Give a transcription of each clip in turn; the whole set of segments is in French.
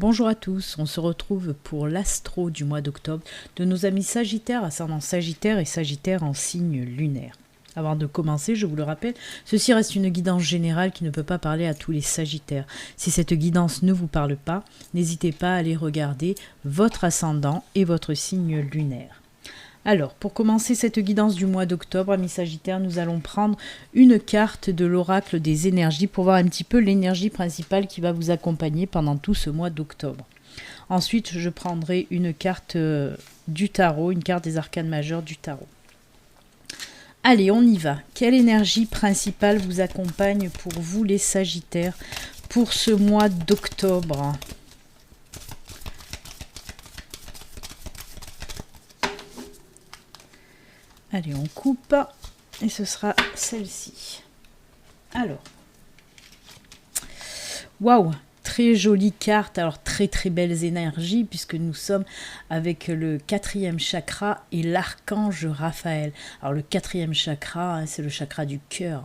Bonjour à tous, on se retrouve pour l'astro du mois d'octobre de nos amis Sagittaires, ascendant Sagittaire et Sagittaire en signe lunaire. Avant de commencer, je vous le rappelle, ceci reste une guidance générale qui ne peut pas parler à tous les Sagittaires. Si cette guidance ne vous parle pas, n'hésitez pas à aller regarder votre ascendant et votre signe lunaire. Alors, pour commencer cette guidance du mois d'octobre, amis Sagittaires, nous allons prendre une carte de l'oracle des énergies pour voir un petit peu l'énergie principale qui va vous accompagner pendant tout ce mois d'octobre. Ensuite, je prendrai une carte du tarot, une carte des arcanes majeures du tarot. Allez, on y va. Quelle énergie principale vous accompagne pour vous les Sagittaires pour ce mois d'octobre ? Allez, on coupe et ce sera celle-ci. Alors, waouh, très jolie carte. Alors, très belles énergies puisque nous sommes avec le 4e chakra et l'archange Raphaël. Alors, le 4e chakra, c'est le chakra du cœur.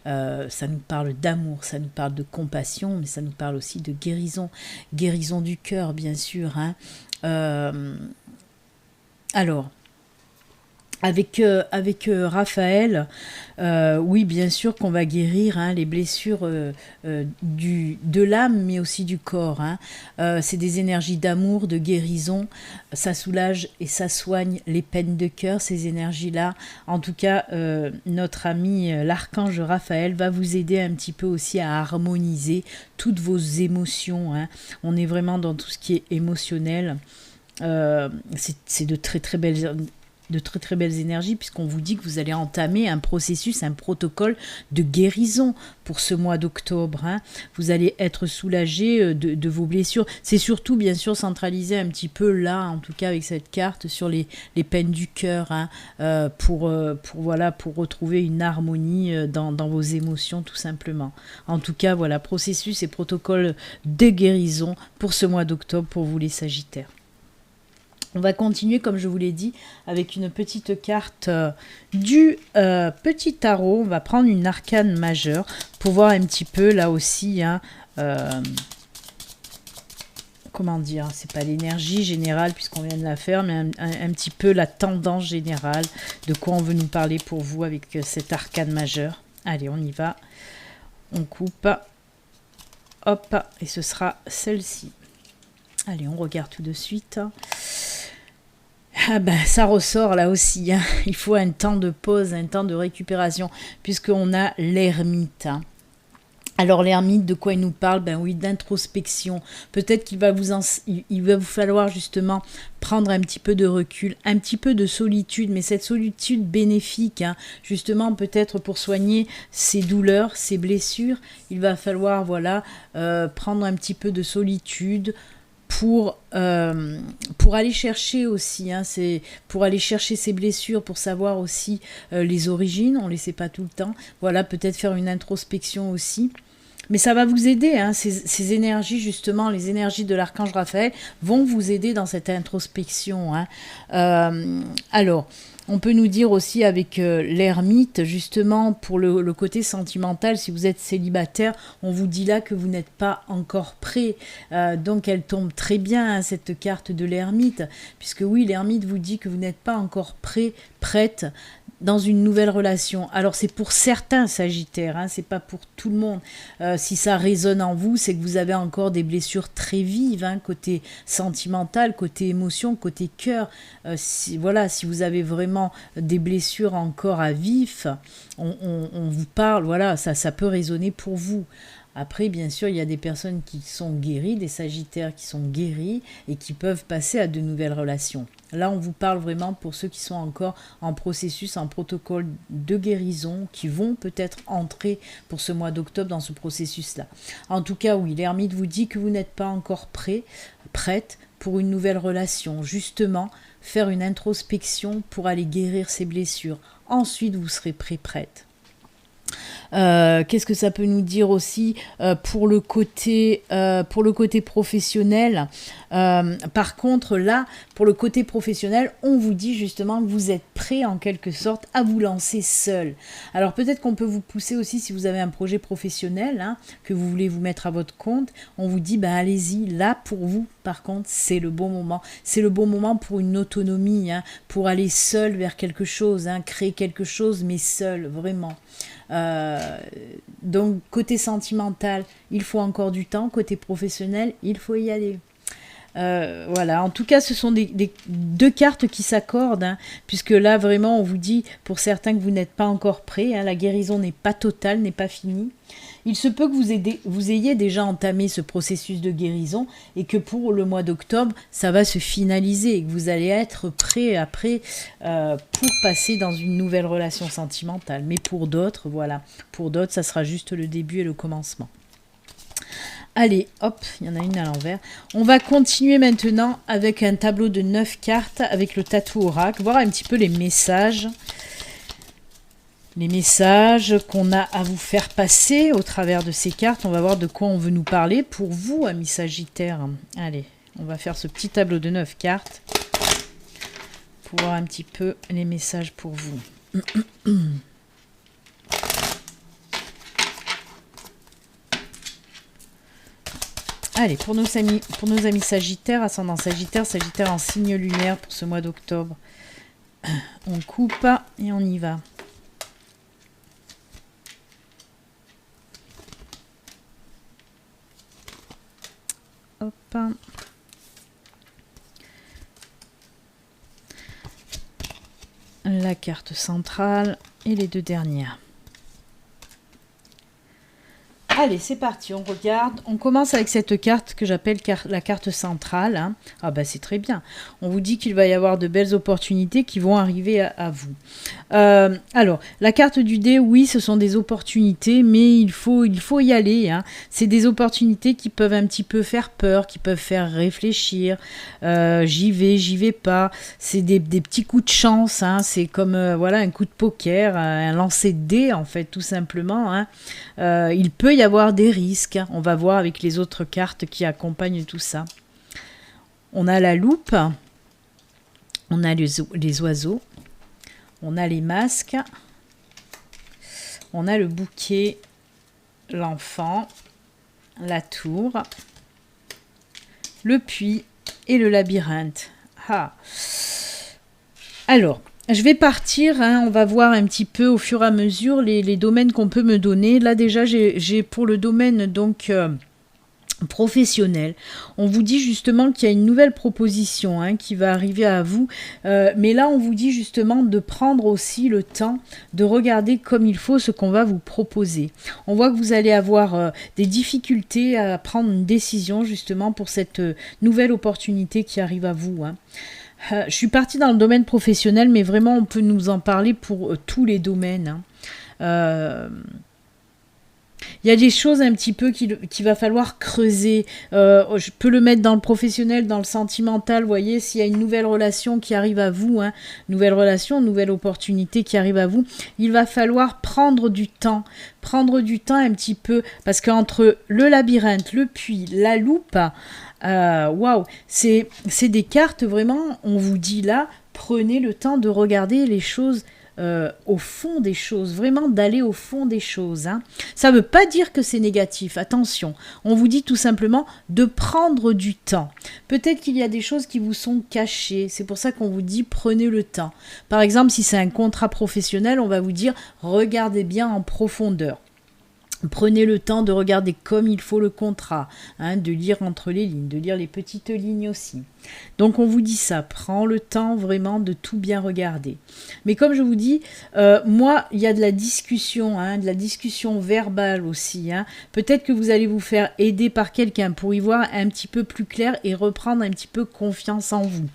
Ça nous parle d'amour, ça nous parle de compassion, mais ça nous parle aussi de guérison. Guérison du cœur, bien sûr. Alors, avec Raphaël, oui, bien sûr qu'on va guérir les blessures de l'âme, mais aussi du corps. C'est des énergies d'amour, de guérison. Ça soulage et ça soigne les peines de cœur, ces énergies-là. En tout cas, notre ami l'archange Raphaël va vous aider un petit peu aussi à harmoniser toutes vos émotions. On est vraiment dans tout ce qui est émotionnel. C'est de très belles énergies puisqu'on vous dit que vous allez entamer un processus, un protocole de guérison pour ce mois d'octobre. Vous allez être soulagé de vos blessures. C'est surtout bien sûr centralisé un petit peu là, en tout cas avec cette carte, sur les peines du cœur pour retrouver une harmonie dans vos émotions tout simplement. En tout cas, voilà, processus et protocole de guérison pour ce mois d'octobre pour vous les Sagittaires. On va continuer, comme je vous l'ai dit, avec une petite carte du petit tarot. On va prendre une arcane majeure pour voir un petit peu, là aussi, comment dire, c'est pas l'énergie générale puisqu'on vient de la faire, mais un petit peu la tendance générale de quoi on veut nous parler pour vous avec cette arcane majeure. Allez, on y va. On coupe. Hop, et ce sera celle-ci. Allez, on regarde tout de suite. Ah ben, ça ressort là aussi, Il faut un temps de pause, un temps de récupération, puisqu'on a l'ermite. Alors l'ermite, de quoi il nous parle? Ben oui, d'introspection. Peut-être qu'il va il va vous falloir justement prendre un petit peu de recul, un petit peu de solitude, mais cette solitude bénéfique, justement peut-être pour soigner ses douleurs, ses blessures. Il va falloir prendre un petit peu de solitude, pour aller chercher aussi, c'est pour aller chercher ses blessures, pour savoir aussi les origines, on ne les sait pas tout le temps. Voilà, peut-être faire une introspection aussi. Mais ça va vous aider, ces énergies, justement, les énergies de l'archange Raphaël vont vous aider dans cette introspection. Alors, on peut nous dire aussi avec l'ermite, justement, pour le côté sentimental, si vous êtes célibataire, on vous dit là que vous n'êtes pas encore prêt. Donc, elle tombe très bien, cette carte de l'ermite, puisque oui, l'ermite vous dit que vous n'êtes pas encore prête dans une nouvelle relation. Alors c'est pour certains Sagittaires, c'est pas pour tout le monde. Si ça résonne en vous, c'est que vous avez encore des blessures très vives, côté sentimental, côté émotion, côté cœur. Si vous avez vraiment des blessures encore à vif, on vous parle, ça peut résonner pour vous. Après, bien sûr, il y a des personnes qui sont guéries, des Sagittaires qui sont guéris et qui peuvent passer à de nouvelles relations. Là, on vous parle vraiment pour ceux qui sont encore en processus, en protocole de guérison, qui vont peut-être entrer pour ce mois d'octobre dans ce processus-là. En tout cas, oui, l'ermite vous dit que vous n'êtes pas encore prête pour une nouvelle relation. Justement, faire une introspection pour aller guérir ces blessures. Ensuite, vous serez prête. Qu'est-ce que ça peut nous dire aussi pour le côté professionnel? Par contre, là, pour le côté professionnel, on vous dit justement que vous êtes prêt en quelque sorte à vous lancer seul. Alors peut-être qu'on peut vous pousser aussi si vous avez un projet professionnel, hein, que vous voulez vous mettre à votre compte, on vous dit allez-y, là pour vous par contre c'est le bon moment. C'est le bon moment pour une autonomie, hein, pour aller seul vers quelque chose, hein, créer quelque chose mais seul, vraiment. Donc côté sentimental, il faut encore du temps, côté professionnel, il faut y aller. Voilà, en tout cas ce sont deux cartes qui s'accordent, hein, puisque là vraiment on vous dit pour certains que vous n'êtes pas encore prêts, hein, la guérison n'est pas totale, n'est pas finie. Il se peut que vous ayez déjà entamé ce processus de guérison et que pour le mois d'octobre ça va se finaliser et que vous allez être prêt après pour passer dans une nouvelle relation sentimentale. Mais pour d'autres, voilà, pour d'autres ça sera juste le début et le commencement. Allez, hop, il y en a une à l'envers. On va continuer maintenant avec un tableau de 9 cartes avec le tatou oracle, voir un petit peu les messages. Les messages qu'on a à vous faire passer au travers de ces cartes. On va voir de quoi on veut nous parler pour vous, amis Sagittaires. Allez, on va faire ce petit tableau de 9 cartes pour voir un petit peu les messages pour vous. Allez, pour nos amis Sagittaires, ascendant Sagittaire, Sagittaire en signe lunaire pour ce mois d'octobre. On coupe et on y va. Hop. La carte centrale et les deux dernières. Allez, c'est parti, on regarde. On commence avec cette carte que j'appelle la carte centrale. Hein. Ah bah c'est très bien. On vous dit qu'il va y avoir de belles opportunités qui vont arriver à vous. Alors, la carte du dé, oui, ce sont des opportunités, mais il faut y aller. Hein. C'est des opportunités qui peuvent un petit peu faire peur, qui peuvent faire réfléchir. J'y vais pas. C'est des petits coups de chance. Hein. C'est comme voilà, un coup de poker, un lancer de dés, en fait, tout simplement. Hein. Il peut y avoir des risques. On va voir avec les autres cartes qui accompagnent tout ça. On a la loupe. On a les oiseaux. On a les masques. On a le bouquet. L'enfant. La tour. Le puits et le labyrinthe. Ah. Alors, je vais partir, hein, on va voir un petit peu au fur et à mesure les domaines qu'on peut me donner. Là déjà, j'ai pour le domaine donc professionnel. On vous dit justement qu'il y a une nouvelle proposition hein, qui va arriver à vous. Mais là, on vous dit justement de prendre aussi le temps de regarder comme il faut ce qu'on va vous proposer. On voit que vous allez avoir des difficultés à prendre une décision justement pour cette nouvelle opportunité qui arrive à vous. Hein. Je suis partie dans le domaine professionnel, mais vraiment, on peut nous en parler pour tous les domaines. Hein. Il y a des choses un petit peu qu'il va falloir creuser. Je peux le mettre dans le professionnel, dans le sentimental. Vous voyez, s'il y a une nouvelle relation qui arrive à vous, hein, nouvelle relation, nouvelle opportunité qui arrive à vous, il va falloir prendre du temps. Prendre du temps un petit peu, parce qu'entre le labyrinthe, le puits, la loupe, waouh, c'est des cartes vraiment, on vous dit là, prenez le temps de regarder les choses au fond des choses, vraiment d'aller au fond des choses. Hein. Ça ne veut pas dire que c'est négatif, attention. On vous dit tout simplement de prendre du temps. Peut-être qu'il y a des choses qui vous sont cachées, c'est pour ça qu'on vous dit prenez le temps. Par exemple, si c'est un contrat professionnel, on va vous dire regardez bien en profondeur. Prenez le temps de regarder comme il faut le contrat, hein, de lire entre les lignes, de lire les petites lignes aussi. Donc on vous dit ça, prends le temps vraiment de tout bien regarder. Mais comme je vous dis, moi, il y a de la discussion, hein, de la discussion verbale aussi. Hein. Peut-être que vous allez vous faire aider par quelqu'un pour y voir un petit peu plus clair et reprendre un petit peu confiance en vous.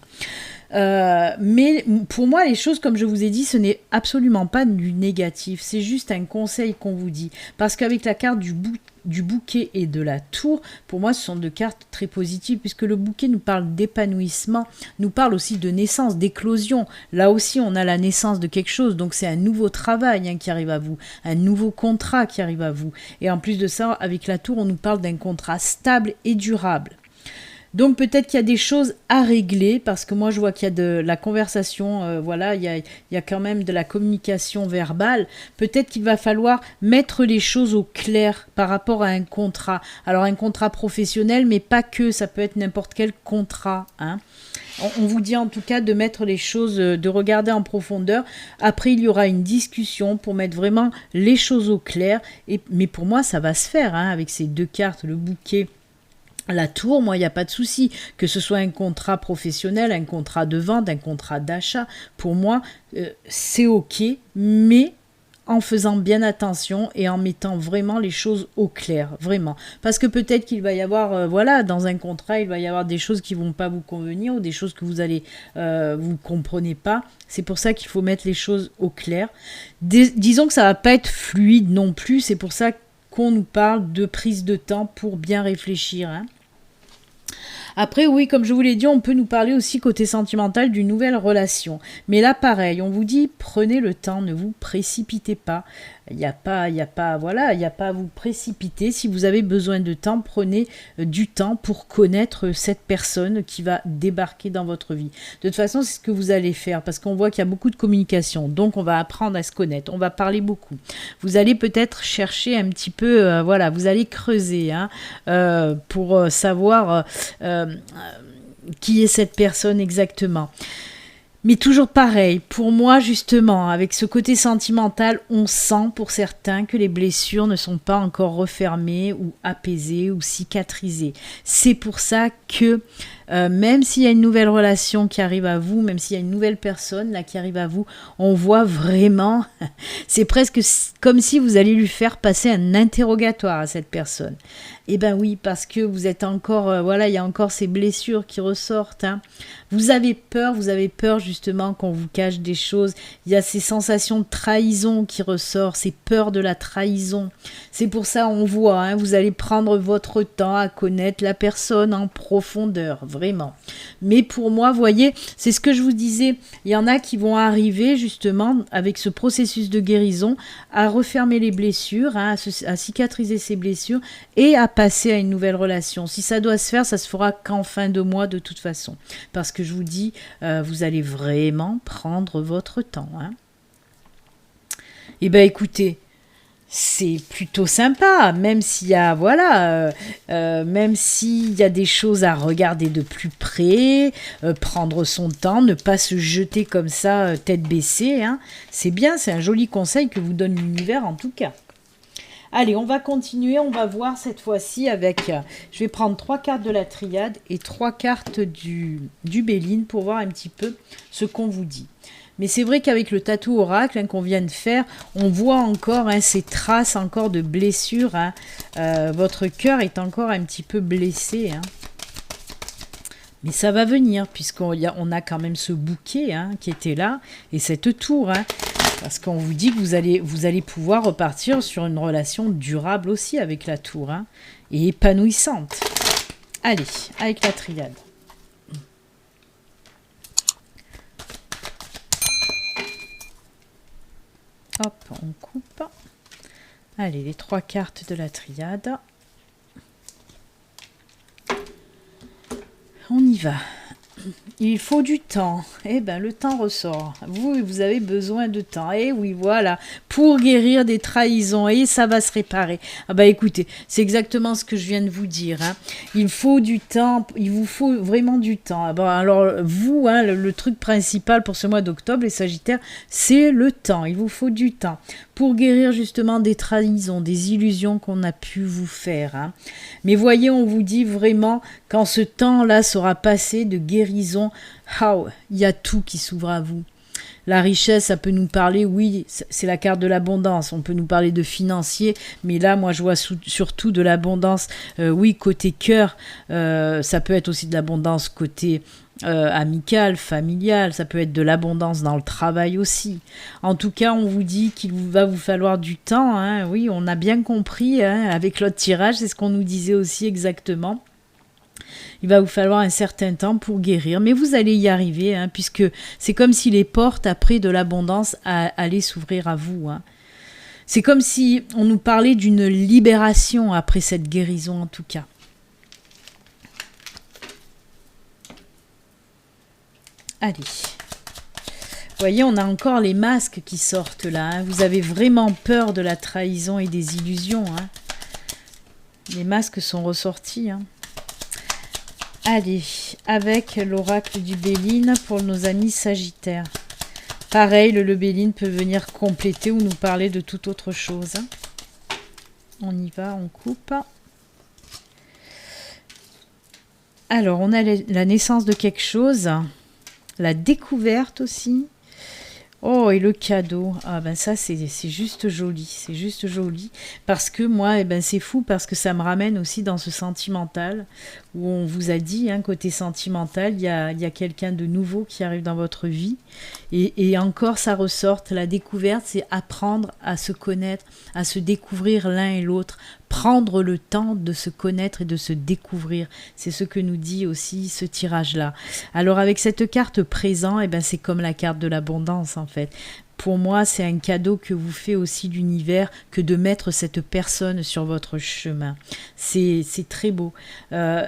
Mais pour moi, les choses, comme je vous ai dit, ce n'est absolument pas du négatif. C'est juste un conseil qu'on vous dit. Parce qu'avec la carte du du bouquet et de la tour, pour moi, ce sont deux cartes très positives, puisque le bouquet nous parle d'épanouissement, nous parle aussi de naissance, d'éclosion. Là aussi, on a la naissance de quelque chose, donc c'est un nouveau travail hein, qui arrive à vous, un nouveau contrat qui arrive à vous. Et en plus de ça, avec la tour, on nous parle d'un contrat stable et durable. Donc peut-être qu'il y a des choses à régler, parce que moi je vois qu'il y a de la conversation, voilà, il y a quand même de la communication verbale. Peut-être qu'il va falloir mettre les choses au clair par rapport à un contrat. Alors un contrat professionnel, mais pas que, ça peut être n'importe quel contrat, hein. On vous dit en tout cas de mettre les choses, de regarder en profondeur. Après, il y aura une discussion pour mettre vraiment les choses au clair. Mais pour moi, ça va se faire hein, avec ces deux cartes, le bouquet. La tour, moi, il n'y a pas de souci. Que ce soit un contrat professionnel, un contrat de vente, un contrat d'achat, pour moi, c'est OK, mais en faisant bien attention et en mettant vraiment les choses au clair, vraiment. Parce que peut-être qu'il va y avoir, voilà, dans un contrat, il va y avoir des choses qui ne vont pas vous convenir ou des choses que vous allez, vous comprenez pas. C'est pour ça qu'il faut mettre les choses au clair. Disons que ça va pas être fluide non plus, c'est pour ça qu'on nous parle de prise de temps pour bien réfléchir, hein. Après, oui, comme je vous l'ai dit, on peut nous parler aussi côté sentimental d'une nouvelle relation. Mais là, pareil, on vous dit, prenez le temps, ne vous précipitez pas. Il n'y a pas à vous précipiter. Si vous avez besoin de temps, prenez du temps pour connaître cette personne qui va débarquer dans votre vie. De toute façon, c'est ce que vous allez faire parce qu'on voit qu'il y a beaucoup de communication. Donc, on va apprendre à se connaître. On va parler beaucoup. Vous allez peut-être chercher un petit peu, vous allez creuser hein, pour savoir qui est cette personne exactement. Mais toujours pareil, pour moi justement, avec ce côté sentimental, on sent pour certains que les blessures ne sont pas encore refermées ou apaisées ou cicatrisées. C'est pour ça que même s'il y a une nouvelle relation qui arrive à vous, même s'il y a une nouvelle personne là qui arrive à vous, on voit vraiment, c'est presque comme si vous allez lui faire passer un interrogatoire à cette personne. Eh ben oui, parce que vous êtes encore, il y a encore ces blessures qui ressortent. Hein. Vous avez peur justement qu'on vous cache des choses. Il y a ces sensations de trahison qui ressortent, ces peurs de la trahison. C'est pour ça on voit, hein, vous allez prendre votre temps à connaître la personne en profondeur, vraiment. Mais pour moi, voyez, c'est ce que je vous disais, il y en a qui vont arriver justement avec ce processus de guérison à refermer les blessures, hein, à cicatriser ces blessures et à passer à une nouvelle relation. Si ça doit se faire, ça se fera qu'en fin de mois de toute façon. Parce que je vous dis, vous allez vraiment prendre votre temps. Hein. Eh bien écoutez, c'est plutôt sympa, même s'il y a, même s'il y a des choses à regarder de plus près, prendre son temps, ne pas se jeter comme ça, tête baissée. Hein. C'est bien, c'est un joli conseil que vous donne l'univers en tout cas. Allez, on va continuer, on va voir cette fois-ci avec, je vais prendre 3 cartes de la triade et 3 cartes du Béline pour voir un petit peu ce qu'on vous dit. Mais c'est vrai qu'avec le tatou oracle hein, qu'on vient de faire, on voit encore hein, ces traces encore de blessures. Hein. Votre cœur est encore un petit peu blessé. Hein. Mais ça va venir, puisqu'on a quand même ce bouquet hein, qui était là, et cette tour. Hein. Parce qu'on vous dit que vous allez pouvoir repartir sur une relation durable aussi avec la tour, hein, et épanouissante. Allez, avec la triade. Hop, on coupe. Allez, les 3 cartes de la triade. On y va. Il faut du temps. Eh bien, le temps ressort. Vous avez besoin de temps. Et oui, voilà. Pour guérir des trahisons. Et ça va se réparer. Ah bah écoutez, c'est exactement ce que je viens de vous dire. Hein. Il faut du temps. Il vous faut vraiment du temps. Ah bah, alors, vous, hein, le truc principal pour ce mois d'octobre, les Sagittaires, c'est le temps. Il vous faut du temps. Pour guérir justement des trahisons, des illusions qu'on a pu vous faire. Hein. Mais voyez, on vous dit vraiment, quand ce temps-là sera passé de guérison, il y a tout qui s'ouvre à vous. La richesse, ça peut nous parler, oui, c'est la carte de l'abondance. On peut nous parler de financier, mais là, moi, je vois surtout de l'abondance, oui, côté cœur. Ça peut être aussi de l'abondance côté amical, familial. Ça peut être de l'abondance dans le travail aussi. En tout cas, on vous dit qu'il va vous falloir du temps. Hein. Oui, on a bien compris hein, avec l'autre tirage, c'est ce qu'on nous disait aussi exactement. Il va vous falloir un certain temps pour guérir, mais vous allez y arriver, hein, puisque c'est comme si les portes après de l'abondance allaient s'ouvrir à vous. Hein. C'est comme si on nous parlait d'une libération après cette guérison en tout cas. Allez. Vous voyez, on a encore les masques qui sortent là. Hein. Vous avez vraiment peur de la trahison et des illusions. Hein. Les masques sont ressortis. Hein. Allez, avec l'oracle du Béline pour nos amis Sagittaires. Pareil, le Béline peut venir compléter ou nous parler de toute autre chose. On y va, on coupe. Alors, on a la naissance de quelque chose, la découverte aussi. Oh, et le cadeau. Ah ben ça, c'est juste joli. C'est juste joli. Parce que moi, eh ben, c'est fou parce que ça me ramène aussi dans ce sentimental où on vous a dit, hein, côté sentimental, il y a quelqu'un de nouveau qui arrive dans votre vie. Et encore, ça ressort. La découverte, c'est apprendre à se connaître, à se découvrir l'un et l'autre. Prendre le temps de se connaître et de se découvrir. C'est ce que nous dit aussi ce tirage-là. Alors avec cette carte présent, eh ben, c'est comme la carte de l'abondance en fait. Pour moi, c'est un cadeau que vous fait aussi l'univers que de mettre cette personne sur votre chemin. C'est très beau.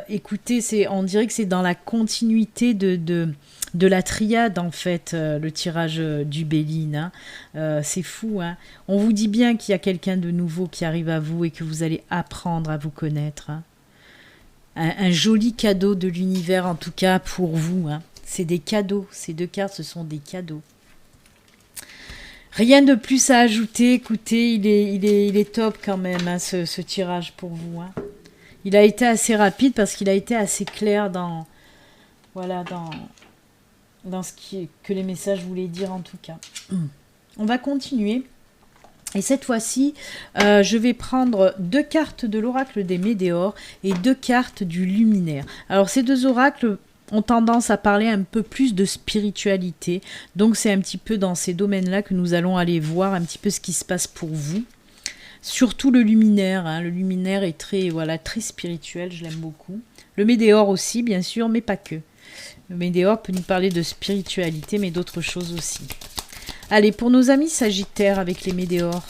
Écoutez, on dirait que c'est dans la continuité de la triade en fait, le tirage du Béline. Hein. C'est fou. Hein. On vous dit bien qu'il y a quelqu'un de nouveau qui arrive à vous et que vous allez apprendre à vous connaître. Hein. Un joli cadeau de l'univers en tout cas pour vous. Hein. C'est des cadeaux. Ces deux cartes, ce sont des cadeaux. Rien de plus à ajouter. Écoutez, il est top quand même, hein, ce tirage pour vous. Hein. Il a été assez rapide parce qu'il a été assez clair dans ce que les messages voulaient dire en tout cas. On va continuer. Et cette fois-ci, je vais prendre 2 cartes de l'oracle des Médéors et 2 cartes du luminaire. Alors ces 2 oracles ont tendance à parler un peu plus de spiritualité. Donc c'est un petit peu dans ces domaines-là que nous allons aller voir un petit peu ce qui se passe pour vous. Surtout le luminaire. Hein. Le luminaire est très spirituel, je l'aime beaucoup. Le Médéor aussi, bien sûr, mais pas que. Le Médéor peut nous parler de spiritualité, mais d'autres choses aussi. Allez, pour nos amis Sagittaires avec les Médéors.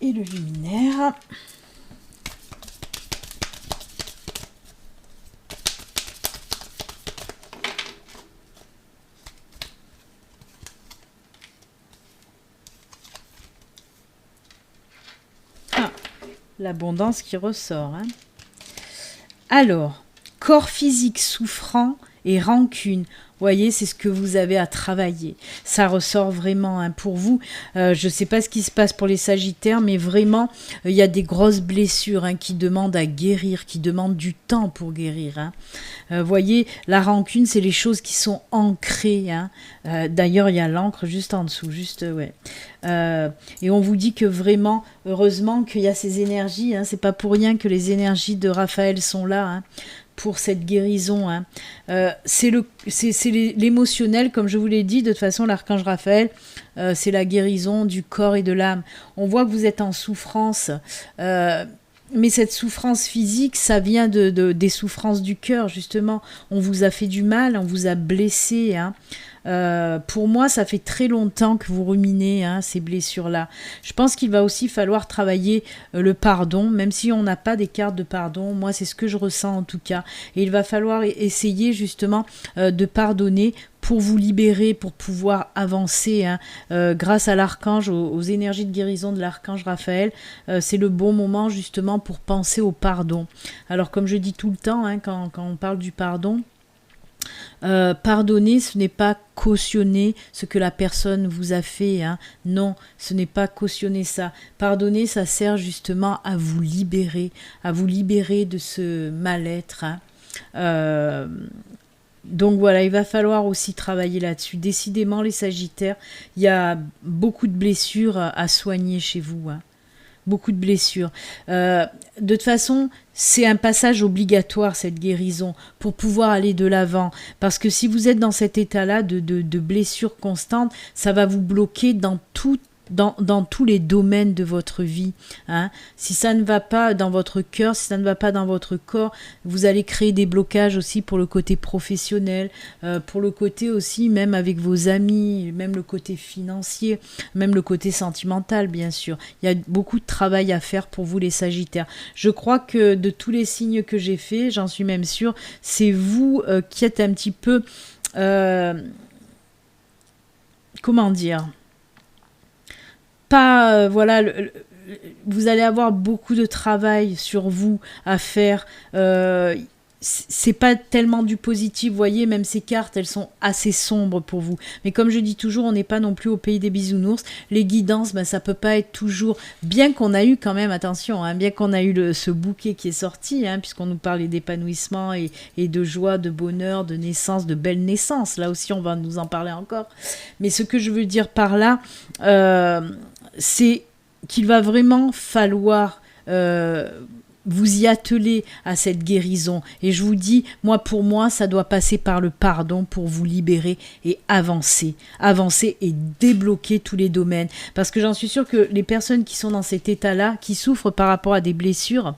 Et le luminaire. Ah, l'abondance qui ressort. Hein. Alors, corps physique souffrant et rancune. Voyez, c'est ce que vous avez à travailler. Ça ressort vraiment hein, pour vous. Je ne sais pas ce qui se passe pour les Sagittaires, mais vraiment, il y a des grosses blessures hein, qui demandent à guérir, qui demandent du temps pour guérir. Hein. Voyez, la rancune, c'est les choses qui sont ancrées. Hein. D'ailleurs, il y a l'encre juste en dessous, et on vous dit que vraiment, heureusement qu'il y a ces énergies. Hein. C'est pas pour rien que les énergies de Raphaël sont là. Hein. Pour cette guérison. Hein. C'est l'émotionnel, comme je vous l'ai dit, de toute façon, l'archange Raphaël, c'est la guérison du corps et de l'âme. On voit que vous êtes en souffrance, mais cette souffrance physique, ça vient des souffrances du cœur, justement. On vous a fait du mal, on vous a blessé, hein. Pour moi, ça fait très longtemps que vous ruminez hein, ces blessures-là. Je pense qu'il va aussi falloir travailler le pardon, même si on n'a pas des cartes de pardon. Moi, c'est ce que je ressens en tout cas. Et il va falloir essayer justement de pardonner pour vous libérer, pour pouvoir avancer. Hein. Grâce à l'archange, aux énergies de guérison de l'archange Raphaël, c'est le bon moment justement pour penser au pardon. Alors comme je dis tout le temps, hein, quand on parle du pardon, Pardonner, ce n'est pas cautionner ce que la personne vous a fait. Hein. Non, ce n'est pas cautionner ça. Pardonner, ça sert justement à vous libérer de ce mal-être. Hein. Donc voilà, il va falloir aussi travailler là-dessus. Décidément, les Sagittaires, il y a beaucoup de blessures à soigner chez vous. Hein. Beaucoup de blessures. De toute façon, c'est un passage obligatoire, cette guérison, pour pouvoir aller de l'avant. Parce que si vous êtes dans cet état-là de blessures constantes, ça va vous bloquer dans tous les domaines de votre vie. Hein. Si ça ne va pas dans votre cœur, si ça ne va pas dans votre corps, vous allez créer des blocages aussi pour le côté professionnel, pour le côté aussi même avec vos amis, même le côté financier, même le côté sentimental bien sûr. Il y a beaucoup de travail à faire pour vous les Sagittaires. Je crois que de tous les signes que j'ai faits, j'en suis même sûre, c'est vous qui êtes un petit peu... comment dire ? Pas, voilà, vous allez avoir beaucoup de travail sur vous à faire. C'est pas tellement du positif, vous voyez, même ces cartes, elles sont assez sombres pour vous. Mais comme je dis toujours, on n'est pas non plus au pays des bisounours. Les guidances, ben, ça peut pas être toujours... Bien qu'on a eu quand même, attention, hein, bien qu'on a eu ce bouquet qui est sorti, hein, puisqu'on nous parlait d'épanouissement et de joie, de bonheur, de naissance, de belles naissances. Là aussi, on va nous en parler encore. Mais ce que je veux dire par là, c'est qu'il va vraiment falloir... vous y atteler à cette guérison. Et je vous dis, pour moi, ça doit passer par le pardon pour vous libérer et avancer. Avancer et débloquer tous les domaines. Parce que j'en suis sûre que les personnes qui sont dans cet état-là, qui souffrent par rapport à des blessures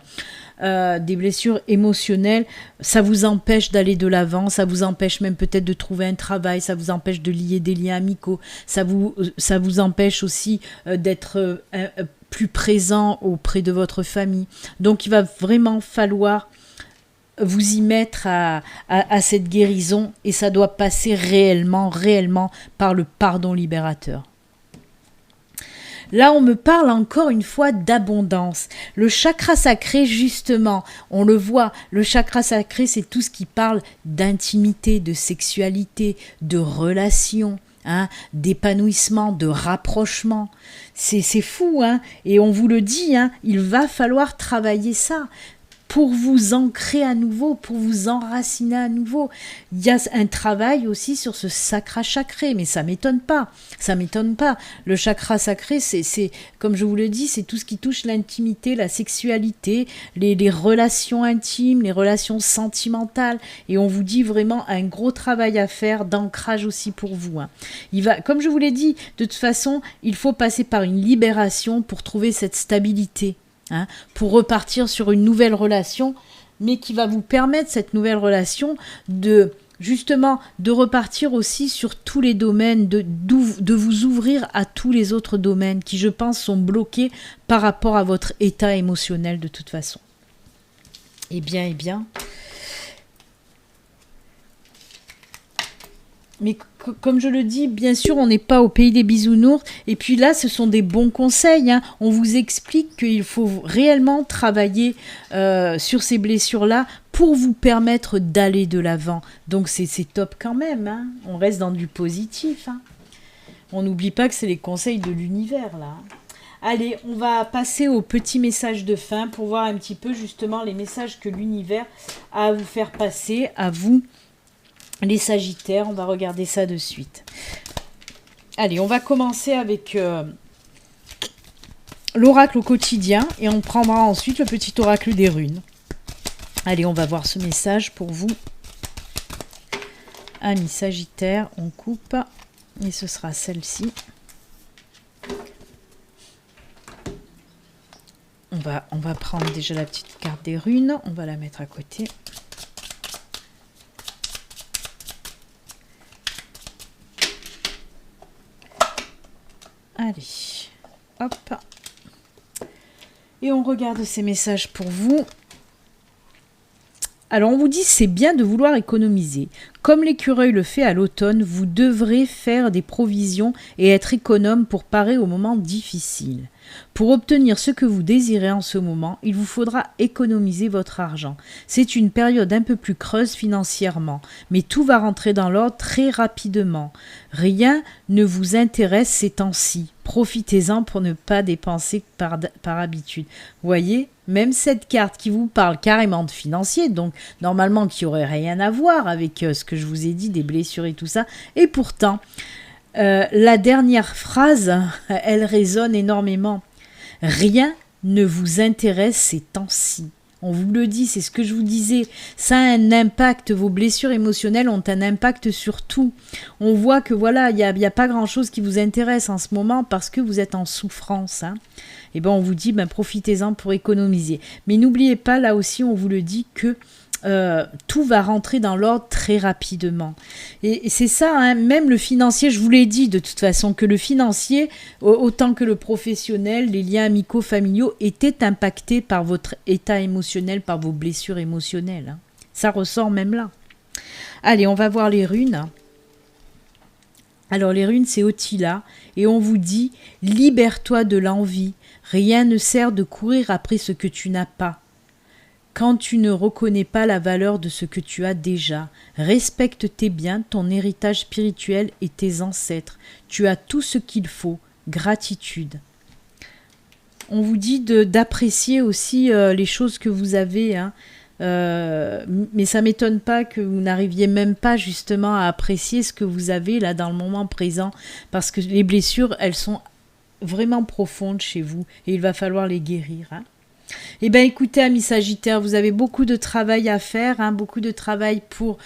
émotionnelles, ça vous empêche d'aller de l'avant, ça vous empêche même peut-être de trouver un travail, ça vous empêche de lier des liens amicaux, ça vous empêche aussi d'être plus présent auprès de votre famille. Donc il va vraiment falloir vous y mettre à cette guérison et ça doit passer réellement par le pardon libérateur. Là, on me parle encore une fois d'abondance. Le chakra sacré, justement, on le voit, le chakra sacré, c'est tout ce qui parle d'intimité, de sexualité, de relation, hein, d'épanouissement, de rapprochement. C'est fou, hein, et on vous le dit, hein, il va falloir travailler ça. Pour vous ancrer à nouveau, pour vous enraciner à nouveau. Il y a un travail aussi sur ce chakra sacré, mais ça m'étonne pas. Le chakra sacré, c'est comme je vous le dis, c'est tout ce qui touche l'intimité, la sexualité, les relations intimes, les relations sentimentales. Et on vous dit vraiment un gros travail à faire, d'ancrage aussi pour vous. Hein. Comme je vous l'ai dit, de toute façon, il faut passer par une libération pour trouver cette stabilité. Hein, pour repartir sur une nouvelle relation, mais qui va vous permettre, cette nouvelle relation, de repartir aussi sur tous les domaines, de vous ouvrir à tous les autres domaines qui, je pense, sont bloqués par rapport à votre état émotionnel de toute façon. Eh bien. Mais comme je le dis, bien sûr, on n'est pas au pays des bisounours. Et puis là, ce sont des bons conseils. Hein. On vous explique qu'il faut réellement travailler sur ces blessures-là pour vous permettre d'aller de l'avant. Donc c'est top quand même. Hein. On reste dans du positif. Hein. On n'oublie pas que c'est les conseils de l'univers, là. Allez, on va passer au petit message de fin pour voir un petit peu justement les messages que l'univers a à vous faire passer, à vous. Les Sagittaires, on va regarder ça de suite. Allez, on va commencer avec l'oracle au quotidien et on prendra ensuite le petit oracle des runes. Allez, on va voir ce message pour vous. Amis Sagittaires, on coupe et ce sera celle-ci. On va prendre déjà la petite carte des runes, on va la mettre à côté. Allez, hop. Et on regarde ces messages pour vous. Alors, on vous dit, c'est bien de vouloir économiser. Comme l'écureuil le fait à l'automne, vous devrez faire des provisions et être économe pour parer aux moments difficiles. Pour obtenir ce que vous désirez en ce moment, il vous faudra économiser votre argent. C'est une période un peu plus creuse financièrement, mais tout va rentrer dans l'ordre très rapidement. Rien ne vous intéresse ces temps-ci. Profitez-en pour ne pas dépenser par habitude. Vous voyez, même cette carte qui vous parle carrément de financier, donc normalement qui n'aurait rien à voir avec ce que je vous ai dit, des blessures et tout ça, et pourtant, la dernière phrase, elle résonne énormément. Rien ne vous intéresse ces temps-ci. On vous le dit, c'est ce que je vous disais. Ça a un impact, vos blessures émotionnelles ont un impact sur tout. On voit que voilà, il n'y a pas grand-chose qui vous intéresse en ce moment parce que vous êtes en souffrance. Et ben on vous dit, profitez-en pour économiser. Mais n'oubliez pas, là aussi, on vous le dit que tout va rentrer dans l'ordre très rapidement. Et c'est ça, même le financier, je vous l'ai dit de toute façon, que le financier, autant que le professionnel, les liens amicaux, familiaux, étaient impactés par votre état émotionnel, par vos blessures émotionnelles. Ça ressort même là. Allez, on va voir les runes. Alors les runes, c'est Otila, et on vous dit, libère-toi de l'envie, rien ne sert de courir après ce que tu n'as pas. Quand tu ne reconnais pas la valeur de ce que tu as déjà, respecte tes biens, ton héritage spirituel et tes ancêtres. Tu as tout ce qu'il faut. Gratitude. On vous dit d'apprécier aussi les choses que vous avez. Mais ça ne m'étonne pas que vous n'arriviez même pas justement à apprécier ce que vous avez là dans le moment présent. Parce que les blessures, elles sont vraiment profondes chez vous. Et il va falloir les guérir. Eh bien écoutez, amis Sagittaires, vous avez beaucoup de travail à faire, beaucoup de travail pour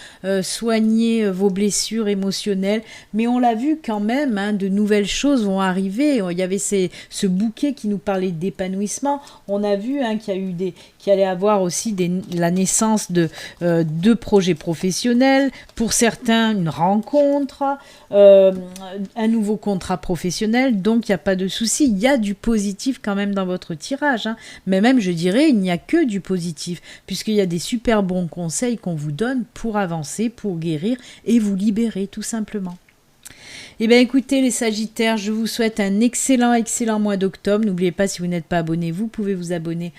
soigner vos blessures émotionnelles, mais on l'a vu quand même, de nouvelles choses vont arriver. Il y avait ce bouquet qui nous parlait d'épanouissement, on a vu qu'il allait avoir aussi la naissance de projets professionnels, pour certains une rencontre, un nouveau contrat professionnel, donc il n'y a pas de souci, il y a du positif quand même dans votre tirage, mais même je dirais il n'y a que du positif, puisqu'il y a des super bons conseils qu'on vous donne pour avancer, pour guérir et vous libérer tout simplement. Eh bien écoutez les Sagittaires, je vous souhaite un excellent mois d'octobre. N'oubliez pas, si vous n'êtes pas abonné, vous pouvez vous abonner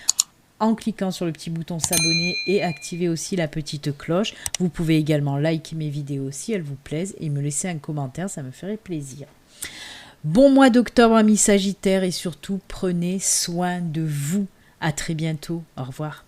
en cliquant sur le petit bouton s'abonner et activer aussi la petite cloche. Vous pouvez également liker mes vidéos si elles vous plaisent et me laisser un commentaire, ça me ferait plaisir. Bon mois d'octobre amis Sagittaires et surtout prenez soin de vous. À très bientôt. Au revoir.